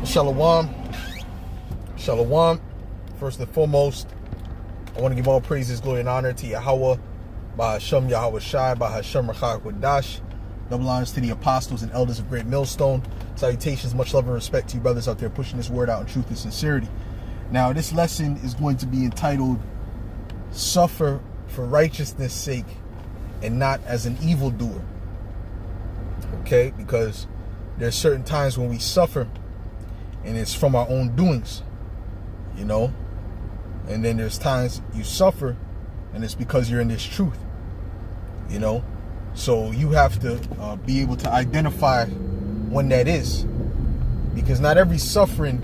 Shalom. Shalom. First and foremost, I want to give all praises, glory, and honor to Yahweh, Bahashem Yahweh Shai, Bahashem Rachak Wadash. Double honors to the apostles and elders of Great Millstone. Salutations, much love and respect to you brothers out there pushing this word out in truth and sincerity. Now, this lesson is going to be entitled, Suffer for Righteousness' Sake and Not as an Evildoer. Okay? Because there's certain times when we suffer and it's from our own doings, you know? And then there's times you suffer and it's because you're in this truth, you know? So you have to be able to identify when that is. Because not every suffering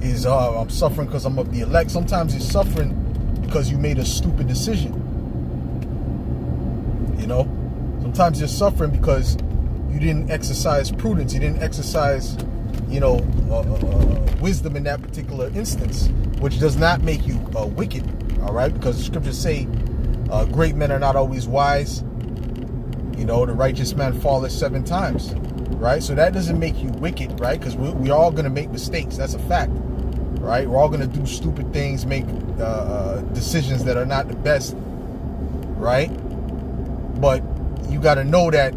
is, I'm suffering because I'm of the elect. Sometimes you're suffering because you made a stupid decision, you know? Sometimes you're suffering because you didn't exercise prudence. You didn't exercise, you know, wisdom in that particular instance, which does not make you wicked, all right? Because the scriptures say great men are not always wise. You know, the righteous man falleth 7 times, right? So that doesn't make you wicked, right? Because we're all going to make mistakes. That's a fact, right? We're all going to do stupid things, make decisions that are not the best, right? But you got to know that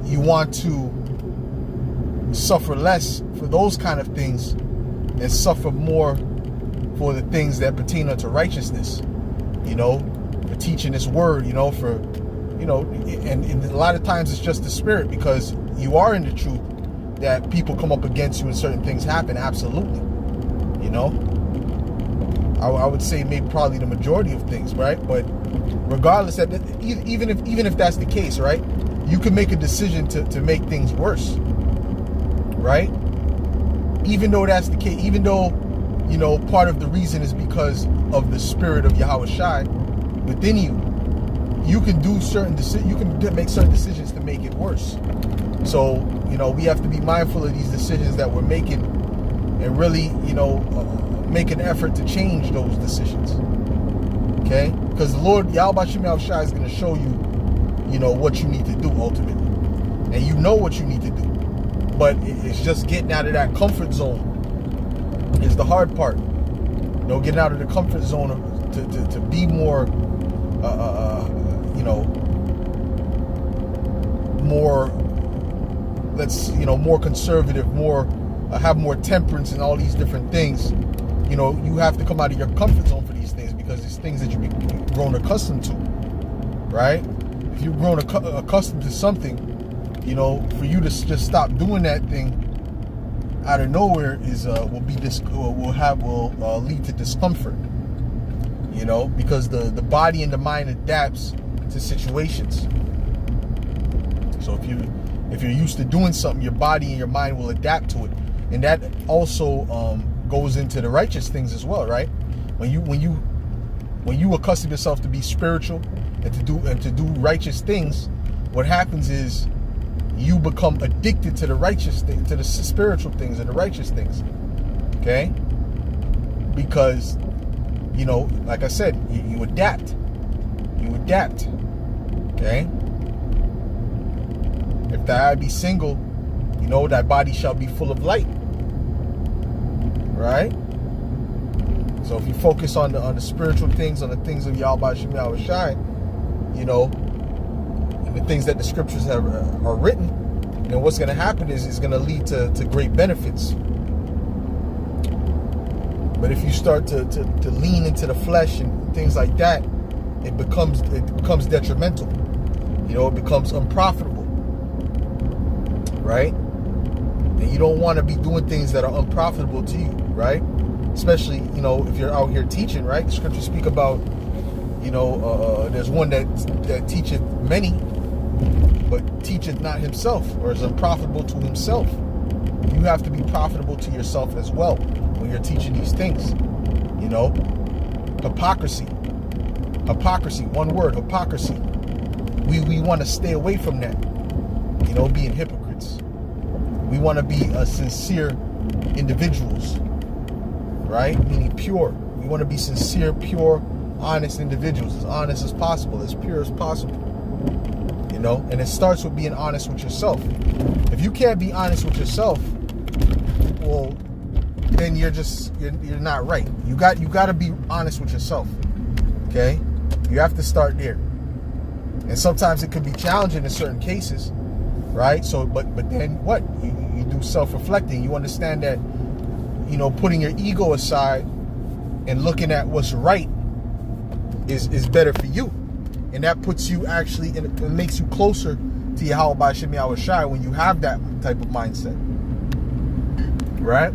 you want to suffer less for those kind of things and suffer more for the things that pertain unto righteousness, you know, for teaching this word, you know, for, you know, and a lot of times it's just the spirit, because you are in the truth that people come up against you and certain things happen. Absolutely. You know, I would say maybe probably the majority of things, right? But regardless, even if that's the case, right, you can make a decision to make things worse, right? Even though that's the case, even though, you know, part of the reason is because of the spirit of Yahweh Shai within you, you can do certain decisions, you can make certain decisions to make it worse. So, you know, we have to be mindful of these decisions that we're making and really, you know, make an effort to change those decisions. Okay? Because the Lord, Yahweh Shai, is going to show you, you know, what you need to do ultimately. And you know what you need to do. But it's just getting out of that comfort zone is the hard part. You know, getting out of the comfort zone to be more, you know, more, more conservative, more, have more temperance and all these different things. You know, you have to come out of your comfort zone for these things, because it's things that you've grown accustomed to, right? If you've grown accustomed to something, you know, for you to just stop doing that thing out of nowhere is will lead to discomfort. You know, because the body and the mind adapts to situations. So if you're used to doing something, your body and your mind will adapt to it, and that also goes into the righteous things as well, right? When you accustom yourself to be spiritual and to do righteous things, what happens is you become addicted to the righteous thing, to the spiritual things and the righteous things. Okay? Because, you know, like I said, you adapt. You adapt. Okay? If thy eye be single, you know, thy body shall be full of light. Right? So if you focus on the spiritual things, on the things of Yahweh Shai, you know, and the things that the scriptures are written, then what's going to happen is it's going to lead to great benefits. But if you start to lean into the flesh and things like that, it becomes detrimental. You know, it becomes unprofitable, right? And you don't want to be doing things that are unprofitable to you, right? Especially, you know, if you're out here teaching, right? The scriptures speak about, you know, there's one that teacheth many, but teacheth not himself, or is unprofitable to himself. You have to be profitable to yourself as well when you're teaching these things. You know, hypocrisy, one word, hypocrisy. We want to stay away from that, you know, being hypocrites. We want to be sincere individuals, right? Meaning pure. We want to be sincere, pure, honest individuals, as honest as possible, as pure as possible. You know, and it starts with being honest with yourself. If you can't be honest with yourself, well, then you're not right. You got to be honest with yourself. Okay? You have to start there. And sometimes it can be challenging in certain cases, right? So, but then what? You do self-reflecting. You understand that, putting your ego aside and looking at what's right is better for you. And that puts you actually, it makes you closer to Yahweh Shem Yahweh Shai when you have that type of mindset. Right?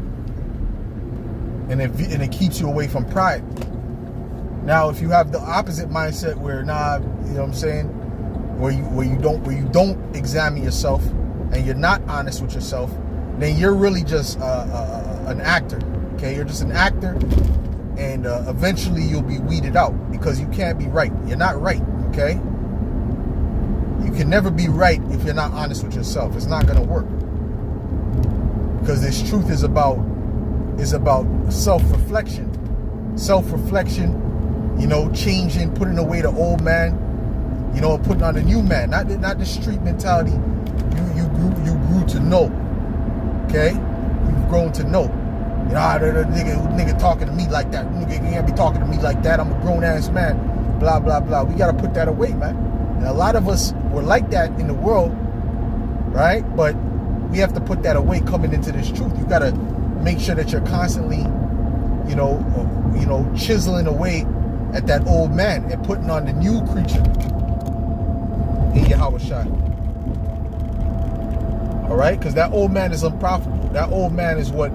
And it keeps you away from pride. Now, if you have the opposite mindset where, you know what I'm saying? Where you don't examine yourself and you're not honest with yourself, then you're really just an actor. Okay? You're just an actor, and eventually you'll be weeded out because you can't be right. You're not right. Okay? You can never be right if you're not honest with yourself. It's not going to work. Because this truth is about self-reflection. Self-reflection, changing, putting away the old man, putting on a new man. Not the street mentality. You grew to know. Okay? You've grown to know. The nigga talking to me like that. Nigga can't be talking to me like that. I'm a grown-ass man. Blah, blah, blah. We got to put that away, man. And a lot of us were like that in the world, right? But we have to put that away coming into this truth. You got to make sure that you're constantly, chiseling away at that old man and putting on the new creature in Yahweh Shai. All right? Because that old man is unprofitable. That old man is what,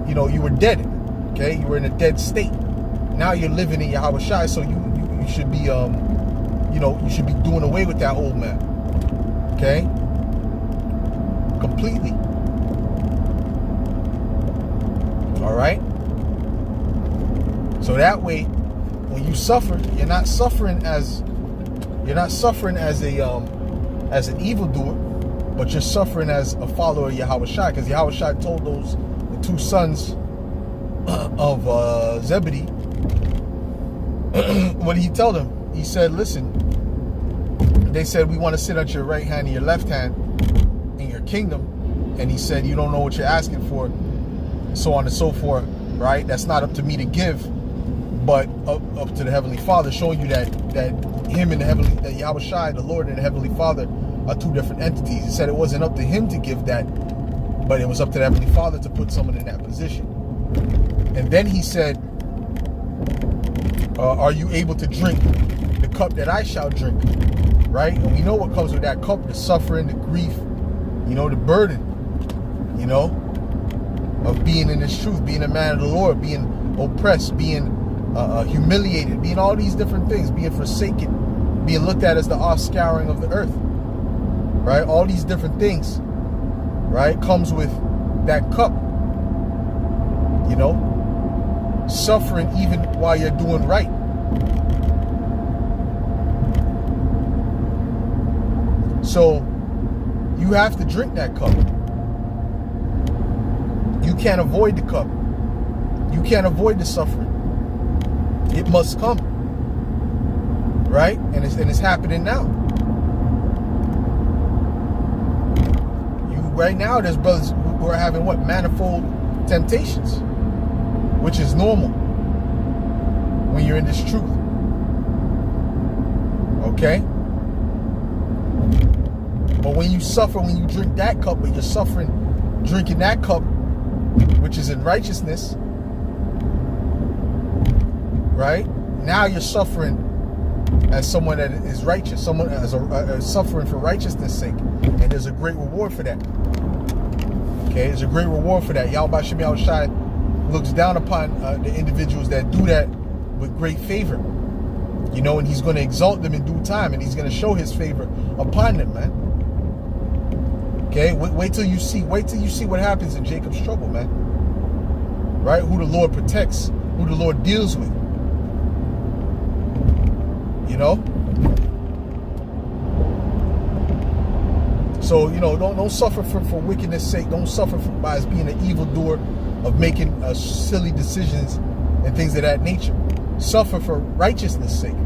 you were dead. Okay? You were in a dead state. Now you're living in Yahweh Shai, so you should be, you should be doing away with that old man. Okay? Completely. All right? So that way, when you suffer, you're not suffering as an evildoer, but you're suffering as a follower of Yahweh Shai, because Yahweh Shai told the two sons of Zebedee, what did he tell them? He said, listen, they said, we want to sit at your right hand and your left hand in your kingdom. And he said, you don't know what you're asking for, so on and so forth, right? That's not up to me to give, but up to the Heavenly Father, showing you that him and that Yahweh Shai, the Lord and the Heavenly Father, are two different entities. He said it wasn't up to him to give that, but it was up to the Heavenly Father to put someone in that position. And then he said, are you able to drink the cup that I shall drink? Right? And we know what comes with that cup: the suffering, the grief, the burden, of being in this truth, being a man of the Lord, being oppressed, being humiliated, being all these different things, being forsaken, being looked at as the offscouring of the earth. Right? All these different things, right, comes with that cup. Suffering even while you're doing right. So you have to drink that cup. You can't avoid the cup. You can't avoid the suffering. It must come. Right? And it's happening now. Right now, there's brothers who are having manifold temptations, which is normal when you're in this truth. Okay? But when you suffer, when you drink that cup, when you're suffering, drinking that cup, which is in righteousness, right? Now you're suffering as someone that is righteous, someone as suffering for righteousness' sake. And there's a great reward for that. Okay, there's a great reward for that. Yahweh Shem Yahweh Shai looks down upon the individuals that do that with great favor. And he's going to exalt them in due time, and he's going to show his favor upon them, man. Okay, wait till you see what happens in Jacob's trouble, man. Right? Who the Lord protects, who the Lord deals with. So, don't suffer for wickedness' sake. Don't suffer by being an evildoer, of making silly decisions and things of that nature. Suffer for righteousness' sake.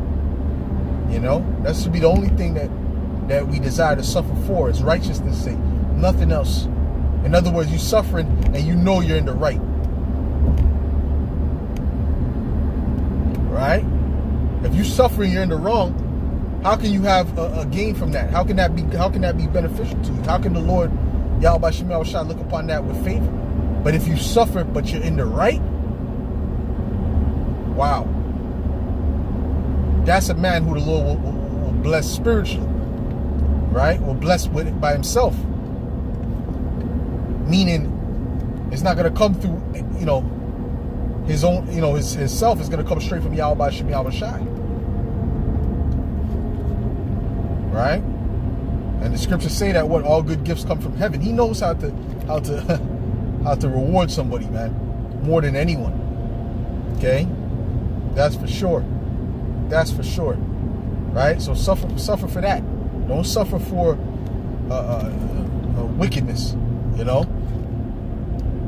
That should be the only thing that we desire to suffer for, is righteousness' sake. Nothing else. In other words, you're suffering and you know you're in the right. Right? If you're suffering, you're in the wrong. How can you have a gain from that? How can that be beneficial to you? How can the Lord Yahweh Shem Yahweh look upon that with favor? But if you suffer but you're in the right, wow. That's a man who the Lord will bless spiritually. Right? Will bless with it by himself. Meaning it's not going to come through, his own, his self is going to come straight from Yahweh Shem Yahweh Shai. Right? And the scriptures say that all good gifts come from heaven. He knows how to reward somebody, man, more than anyone. Okay? That's for sure. That's for sure. Right? So suffer for that. Don't suffer for wickedness,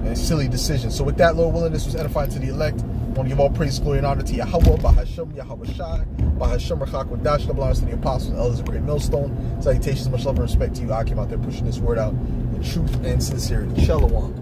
and silly decisions. So with that, Lord willing, this was edifying to the elect. I want to give all praise, glory, and honor to Yahweh, Bahashem, Yahweh Shai, Bahashem, Rachak, Wadash, belongs to the apostles and elders of Great Millstone. Salutations, much love and respect to you. I came out there pushing this word out in truth and sincerity. Shalom.